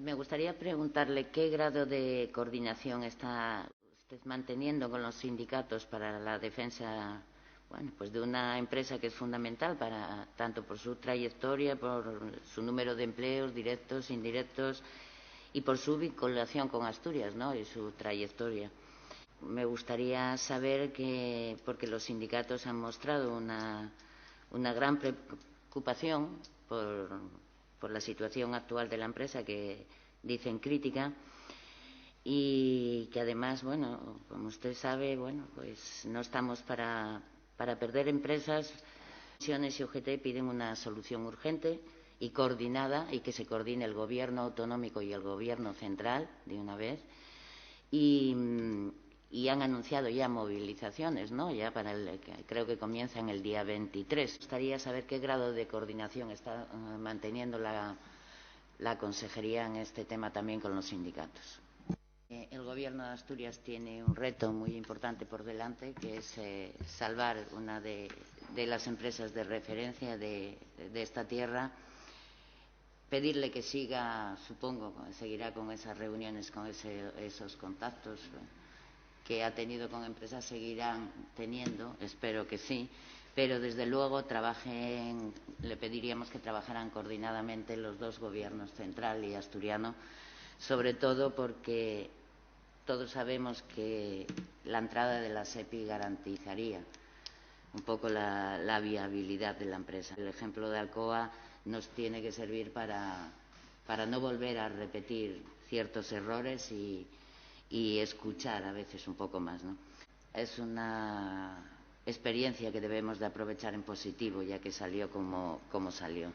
Me gustaría preguntarle qué grado de coordinación está usted manteniendo con los sindicatos para la defensa, bueno, pues de una empresa que es fundamental para tanto por su trayectoria, por su número de empleos directos, indirectos y por su vinculación con Asturias, ¿no? Y su trayectoria. Me gustaría saber que, porque los sindicatos han mostrado una gran preocupación por la situación actual de la empresa, que dicen crítica, y que además, bueno, como usted sabe, bueno, pues no estamos para perder empresas. Misiones y UGT piden una solución urgente y coordinada, y que se coordine el gobierno autonómico y el gobierno central de una vez. Y han anunciado ya movilizaciones, ¿no? Ya para creo que comienzan el día 23. Me gustaría saber qué grado de coordinación está manteniendo la consejería en este tema también con los sindicatos. El Gobierno de Asturias tiene un reto muy importante por delante, que es salvar una de las empresas de referencia de esta tierra. Pedirle que siga, supongo, seguirá con esas reuniones, con esos contactos que ha tenido con empresas, seguirán teniendo, espero que sí, pero desde luego le pediríamos que trabajaran coordinadamente los dos gobiernos, central y asturiano, sobre todo porque todos sabemos que la entrada de la SEPI garantizaría un poco la viabilidad de la empresa. El ejemplo de Alcoa nos tiene que servir para no volver a repetir ciertos errores y escuchar a veces un poco más, ¿no? Es una experiencia que debemos de aprovechar en positivo, ya que salió como salió.